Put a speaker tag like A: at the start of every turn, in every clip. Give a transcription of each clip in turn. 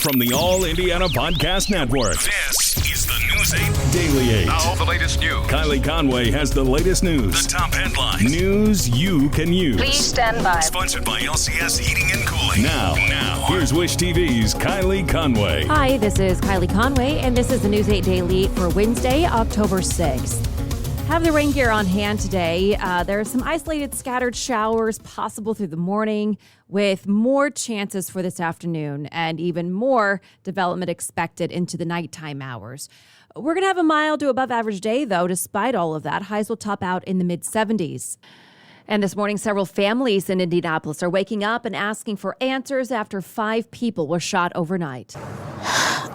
A: From the All Indiana Podcast Network, this is the News 8 Daily 8.
B: Now, the latest news.
A: Kylie Conway has the latest news. The top headlines. News you can use.
C: Please stand by.
A: Sponsored by LCS Heating and Cooling. Now, here's Wish TV's Kylie Conway.
D: Hi, this is Kylie Conway, and this is the News 8 Daily for Wednesday, October 6th. Have the rain gear on hand today. There are some isolated scattered showers possible through the morning, with more chances for this afternoon and even more development expected into the nighttime hours. We're going to have a mild to above average day, though. Despite all of that, highs will top out in the mid-70s. And this morning, several families in Indianapolis are waking up and asking for answers after 5 people were shot overnight.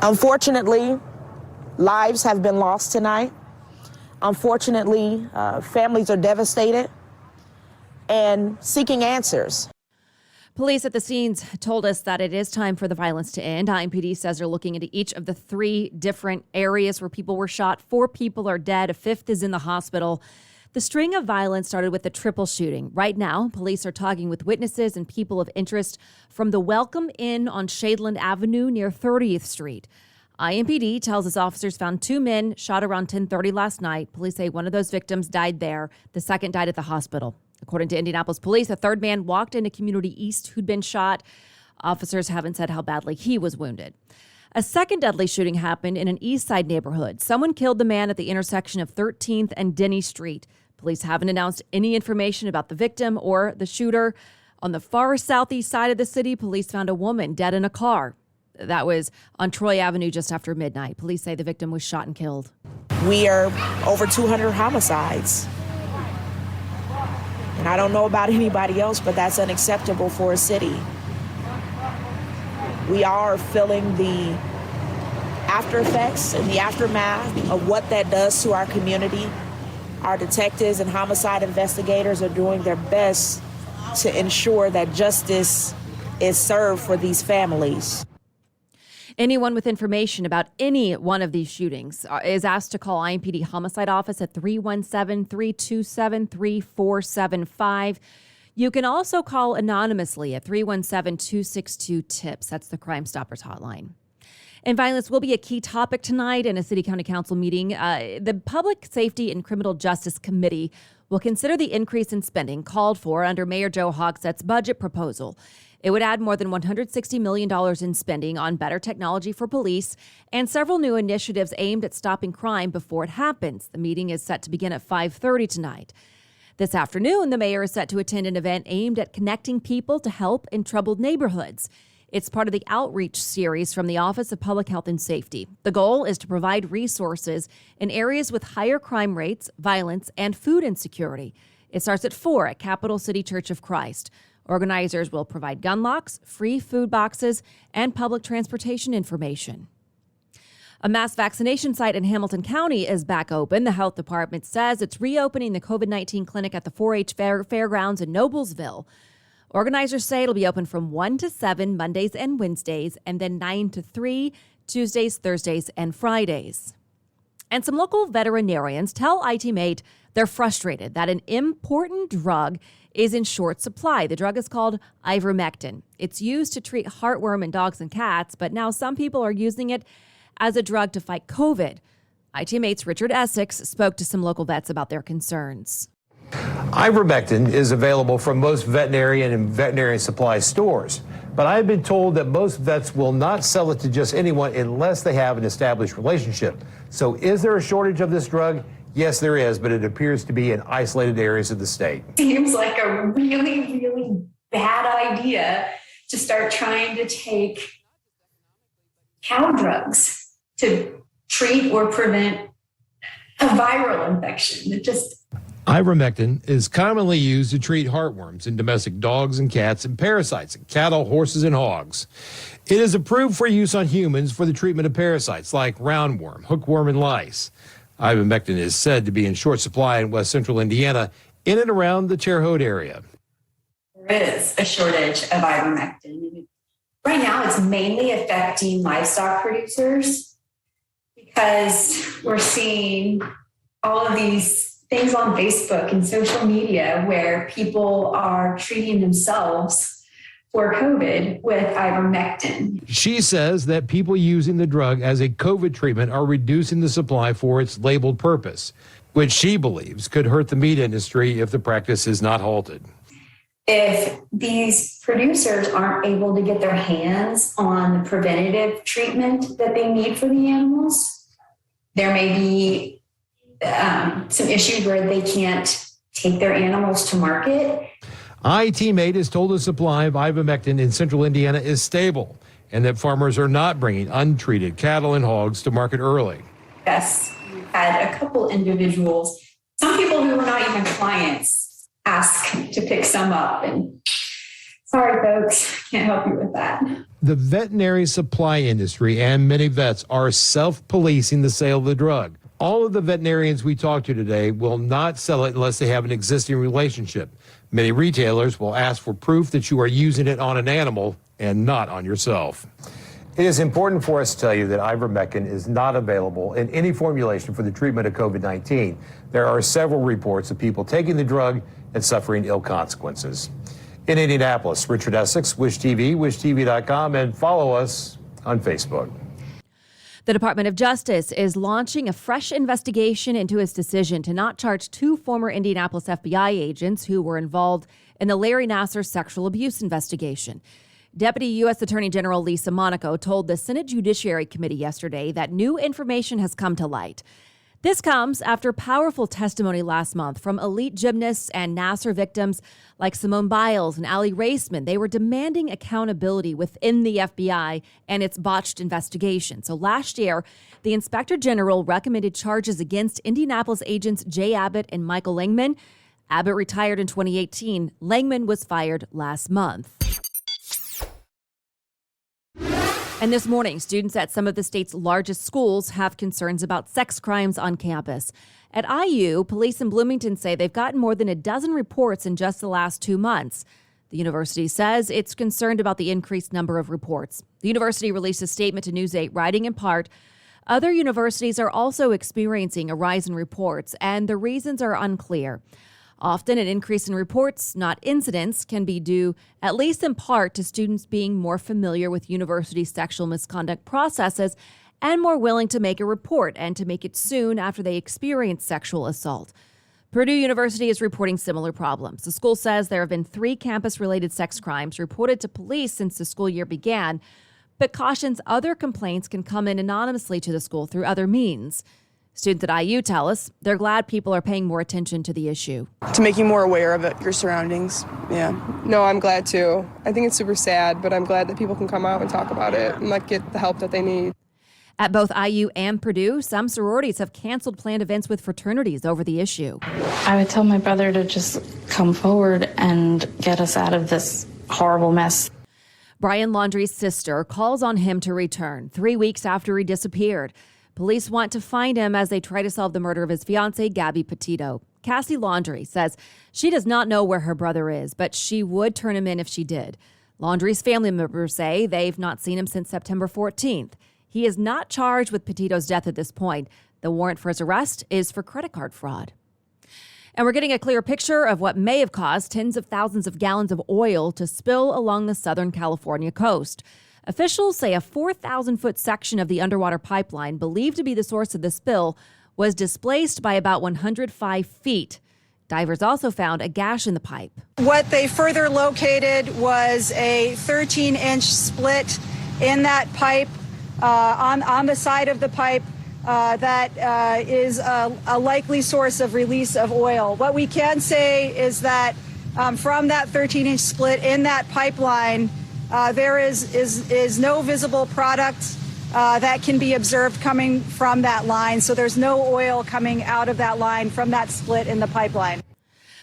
E: Unfortunately, lives have been lost tonight. Unfortunately, families are devastated and seeking answers.
D: Police at the scenes told us that it is time for the violence to end. IMPD says they're looking into each of the 3 different areas where people were shot. 4 people are dead. A 5th is in the hospital. The string of violence started with a triple shooting. Right now, police are talking with witnesses and people of interest from the Welcome Inn on Shadeland Avenue near 30th Street. IMPD tells us officers found 2 men shot around 10:30 last night. Police say one of those victims died there. The second died at the hospital. According to Indianapolis police, a 3rd man walked into Community East who'd been shot. Officers haven't said how badly he was wounded. A second deadly shooting happened in an East Side neighborhood. Someone killed the man at the intersection of 13th and Denny Street. Police haven't announced any information about the victim or the shooter. On the far southeast side of the city, police found a woman dead in a car. That was on Troy Avenue just after midnight. Police say the victim was shot and killed.
E: We are over 200 homicides. And I don't know about anybody else, but that's unacceptable for a city. We are feeling the after effects and the aftermath of what that does to our community. Our detectives and homicide investigators are doing their best to ensure that justice is served for these families.
D: Anyone with information about any one of these shootings is asked to call IMPD Homicide Office at 317-327-3475. You can also call anonymously at 317-262-TIPS. That's the Crime Stoppers hotline. And violence will be a key topic tonight in a city county council meeting. The Public Safety and Criminal Justice Committee will consider the increase in spending called for under Mayor Joe Hogshead's budget proposal. It would add more than $160 million in spending on better technology for police and several new initiatives aimed at stopping crime before it happens. The meeting is set to begin at 5:30 tonight. This afternoon, the mayor is set to attend an event aimed at connecting people to help in troubled neighborhoods. It's part of the outreach series from the Office of Public Health and Safety. The goal is to provide resources in areas with higher crime rates, violence, and food insecurity. It starts at 4 at Capital City Church of Christ. Organizers will provide gun locks, free food boxes, and public transportation information. A mass vaccination site in Hamilton County is back open. The health department says it's reopening the COVID-19 clinic at the 4-H fairgrounds in Noblesville. Organizers say it'll be open from 1 to 7 Mondays and Wednesdays, and then 9 to 3 Tuesdays, Thursdays, and Fridays. And some local veterinarians tell IT-Mate they're frustrated that an important drug is in short supply. The drug is called ivermectin. It's used to treat heartworm in dogs and cats, but now some people are using it as a drug to fight COVID. IT-Mate's Richard Essex spoke to some local vets about their concerns.
F: Ivermectin is available from most veterinarian and veterinary supply stores, but I've been told that most vets will not sell it to just anyone unless they have an established relationship. So is there a shortage of this drug? Yes, there is, but it appears to be in isolated areas of the state.
G: Seems like a really, really bad idea to start trying to take cow drugs to treat or prevent a viral infection.
F: Ivermectin is commonly used to treat heartworms in domestic dogs and cats and parasites in cattle, horses, and hogs. It is approved for use on humans for the treatment of parasites like roundworm, hookworm, and lice. Ivermectin is said to be in short supply in west central Indiana, in and around the Terre Haute area.
G: There is a shortage of ivermectin. Right now, it's mainly affecting livestock producers because we're seeing all of these things on Facebook and social media where people are treating themselves for COVID with ivermectin.
F: She says that people using the drug as a COVID treatment are reducing the supply for its labeled purpose, which she believes could hurt the meat industry if the practice is not halted.
G: If these producers aren't able to get their hands on the preventative treatment that they need for the animals, there may be some issues where they can't take their animals to market.
F: iTeammate is told the supply of ivermectin in central Indiana is stable and that farmers are not bringing untreated cattle and hogs to market early.
G: Yes, we've had a couple individuals, some people who were not even clients, ask to pick some up. And sorry, folks, can't help you with that.
F: The veterinary supply industry and many vets are self-policing the sale of the drug. All of the veterinarians we talked to today will not sell it unless they have an existing relationship. Many retailers will ask for proof that you are using it on an animal and not on yourself. It is important for us to tell you that ivermectin is not available in any formulation for the treatment of COVID-19. There are several reports of people taking the drug and suffering ill consequences. In Indianapolis, Richard Essex, Wish TV, wishtv.com, and follow us on Facebook.
D: The Department of Justice is launching a fresh investigation into its decision to not charge two former Indianapolis FBI agents who were involved in the Larry Nassar sexual abuse investigation. Deputy U.S. Attorney General Lisa Monaco told the Senate Judiciary Committee yesterday that new information has come to light. This comes after powerful testimony last month from elite gymnasts and Nassar victims like Simone Biles and Allie Raceman. They were demanding accountability within the FBI and its botched investigation. So last year, the Inspector General recommended charges against Indianapolis agents Jay Abbott and Michael Langman. Abbott retired in 2018. Langman was fired last month. And this morning, students at some of the state's largest schools have concerns about sex crimes on campus. At IU, police in Bloomington say they've gotten more than a dozen reports in just the last 2 months. The university says it's concerned about the increased number of reports. The university released a statement to News 8, writing in part, "Other universities are also experiencing a rise in reports, and the reasons are unclear. Often an increase in reports, not incidents, can be due, at least in part, to students being more familiar with university sexual misconduct processes and more willing to make a report and to make it soon after they experience sexual assault." Purdue University is reporting similar problems. The school says there have been 3 campus-related sex crimes reported to police since the school year began, but cautions other complaints can come in anonymously to the school through other means. Students at IU tell us they're glad people are paying more attention to the issue.
B: To make you more aware of it, your surroundings. Yeah. No, I'm glad too. I think it's super sad, but I'm glad that people can come out and talk about it and get the help that they need.
D: At both IU and Purdue, some sororities have canceled planned events with fraternities over the issue.
C: I would tell my brother to just come forward and get us out of this horrible mess.
D: Brian Laundrie's sister calls on him to return 3 weeks after he disappeared. Police want to find him as they try to solve the murder of his fiancée, Gabby Petito. Cassie Laundrie says she does not know where her brother is, but she would turn him in if she did. Laundrie's family members say they've not seen him since September 14th. He is not charged with Petito's death at this point. The warrant for his arrest is for credit card fraud. And we're getting a clear picture of what may have caused tens of thousands of gallons of oil to spill along the Southern California coast. Officials say a 4,000-foot section of the underwater pipeline, believed to be the source of the spill, was displaced by about 105 feet. Divers also found a gash in the pipe.
H: What they further located was a 13-inch split in that pipe, on the side of the pipe, that is a likely source of release of oil. What we can say is that from that 13-inch split in that pipeline, there is no visible product that can be observed coming from that line. So there's no oil coming out of that line from that split in the pipeline.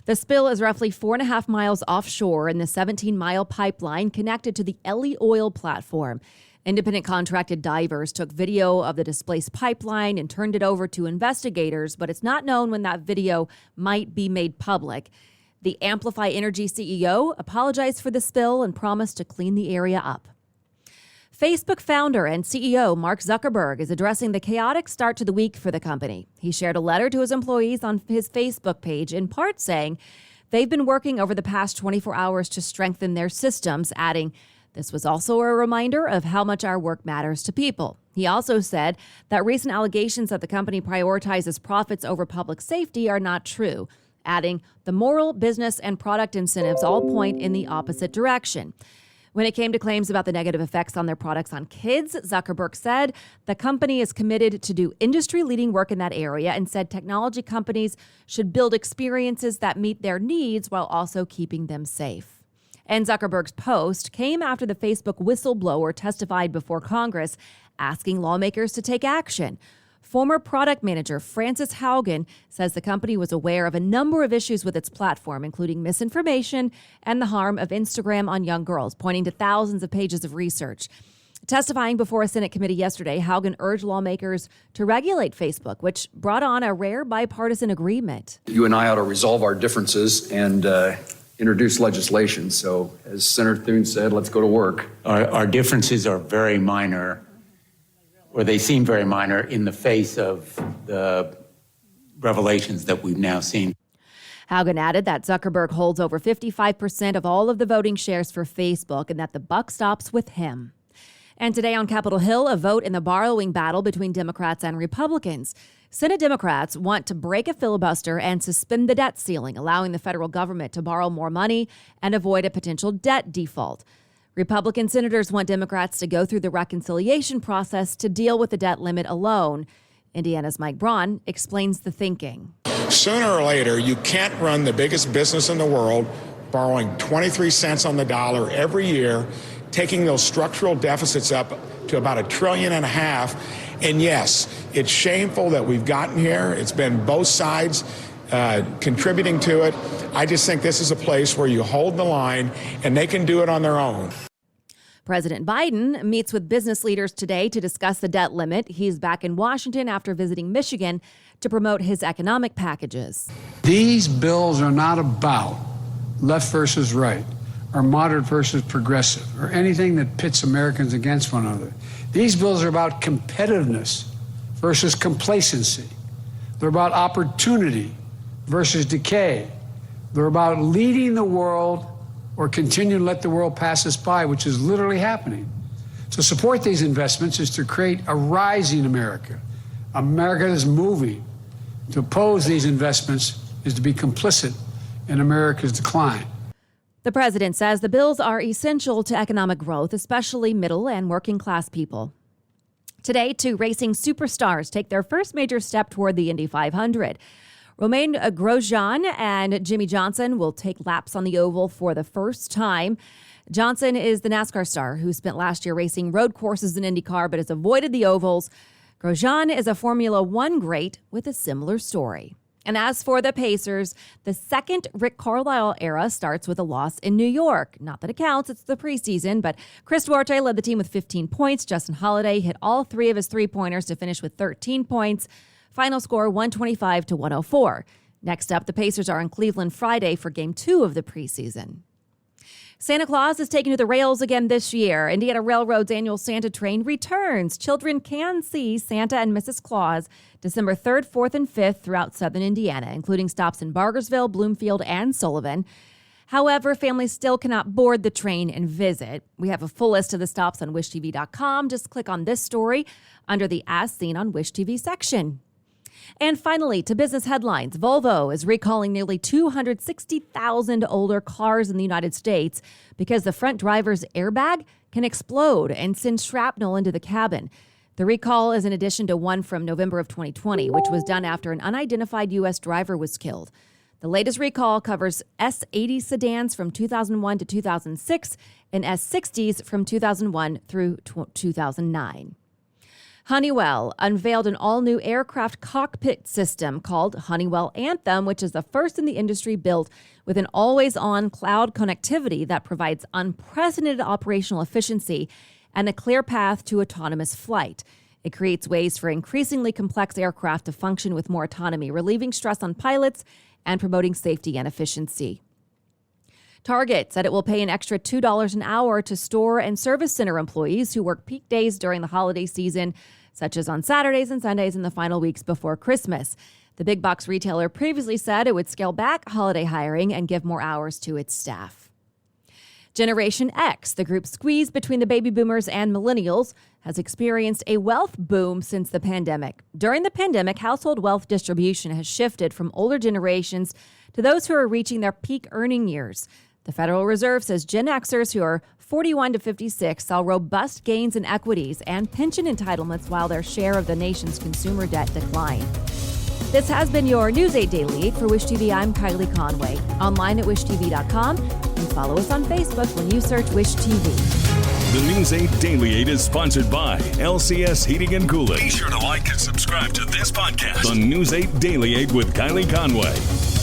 D: The spill is roughly 4.5 miles offshore in the 17-mile pipeline connected to the Ellie oil platform. Independent contracted divers took video of the displaced pipeline and turned it over to investigators, but it's not known when that video might be made public. The Amplify Energy CEO apologized for the spill and promised to clean the area up. Facebook founder and CEO Mark Zuckerberg is addressing the chaotic start to the week for the company. He shared a letter to his employees on his Facebook page, in part saying They've been working over the past 24 hours to strengthen their systems, adding, "This was also a reminder of how much our work matters to people." He also said that recent allegations that the company prioritizes profits over public safety are not true, adding, "The moral, business, and product incentives all point in the opposite direction." When it came to claims about the negative effects on their products on kids, Zuckerberg said the company is committed to do industry-leading work in that area and said technology companies should build experiences that meet their needs while also keeping them safe. And Zuckerberg's post came after the Facebook whistleblower testified before Congress, asking lawmakers to take action. Former product manager Frances Haugen says the company was aware of a number of issues with its platform, including misinformation and the harm of Instagram on young girls, pointing to thousands of pages of research. Testifying before a Senate committee yesterday, Haugen urged lawmakers to regulate Facebook, which brought on a rare bipartisan agreement.
I: You and I ought to resolve our differences and introduce legislation. So as Senator Thune said, let's go to work.
J: Our differences are very minor, or they seem very minor in the face of the revelations that we've now seen.
D: Haugen added that Zuckerberg holds over 55% of all of the voting shares for Facebook and that the buck stops with him. And today on Capitol Hill, a vote in the borrowing battle between Democrats and Republicans. Senate Democrats want to break a filibuster and suspend the debt ceiling, allowing the federal government to borrow more money and avoid a potential debt default. Republican senators want Democrats to go through the reconciliation process to deal with the debt limit alone. Indiana's Mike Braun explains the thinking.
K: Sooner or later, you can't run the biggest business in the world borrowing 23 cents on the dollar every year, taking those structural deficits up to about $1.5 trillion. And yes, it's shameful that we've gotten here. It's been both sides contributing to it. I just think this is a place where you hold the line and they can do it on their own.
D: President Biden meets with business leaders today to discuss the debt limit. He's back in Washington after visiting Michigan to promote his economic packages.
L: These bills are not about left versus right or moderate versus progressive or anything that pits Americans against one another. These bills are about competitiveness versus complacency. They're about opportunity versus decay. They're about leading the world or continue to let the world pass us by, which is literally happening. To support these investments is to create a rising America. America is moving. To oppose these investments is to be complicit in America's decline.
D: The president says the bills are essential to economic growth, especially middle and working class people. Today, two racing superstars take their first major step toward the Indy 500. Romain Grosjean and Jimmy Johnson will take laps on the oval for the first time. Johnson is the NASCAR star who spent last year racing road courses in IndyCar but has avoided the ovals. Grosjean is a Formula One great with a similar story. And as for the Pacers, the second Rick Carlisle era starts with a loss in New York. Not that it counts, it's the preseason, but Chris Duarte led the team with 15 points. Justin Holiday hit all three of his three-pointers to finish with 13 points. Final score 125-104. Next up, the Pacers are in Cleveland Friday for Game 2 of the preseason. Santa Claus is taken to the rails again this year. Indiana Railroad's annual Santa train returns. Children can see Santa and Mrs. Claus December 3rd, 4th, and 5th throughout southern Indiana, including stops in Bargersville, Bloomfield, and Sullivan. However, families still cannot board the train and visit. We have a full list of the stops on wishtv.com. Just click on this story under the As Seen on Wish TV section. And finally, to business headlines, Volvo is recalling nearly 260,000 older cars in the United States because the front driver's airbag can explode and send shrapnel into the cabin. The recall is in addition to one from November of 2020, which was done after an unidentified U.S. driver was killed. The latest recall covers S80 sedans from 2001 to 2006 and S60s from 2001 through 2009. Honeywell unveiled an all-new aircraft cockpit system called Honeywell Anthem, which is the first in the industry built with an always-on cloud connectivity that provides unprecedented operational efficiency and a clear path to autonomous flight. It creates ways for increasingly complex aircraft to function with more autonomy, relieving stress on pilots and promoting safety and efficiency. Target said it will pay an extra $2 an hour to store and service center employees who work peak days during the holiday season, such as on Saturdays and Sundays in the final weeks before Christmas. The big box retailer previously said it would scale back holiday hiring and give more hours to its staff. Generation X, the group squeezed between the baby boomers and millennials, has experienced a wealth boom since the pandemic. During the pandemic, household wealth distribution has shifted from older generations to those who are reaching their peak earning years. The Federal Reserve says Gen Xers who are 41 to 56 saw robust gains in equities and pension entitlements while their share of the nation's consumer debt declined. This has been your News 8 Daily 8 for Wish TV. I'm Kylie Conway. Online at wishtv.com and follow us on Facebook when you search Wish TV.
A: The News 8 Daily 8 is sponsored by LCS Heating and Cooling. Be sure to like and subscribe to this podcast, The News 8 Daily 8 with Kylie Conway.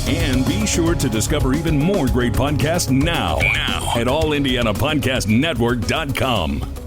A: And be sure to discover even more great podcasts now at allindianapodcastnetwork.com.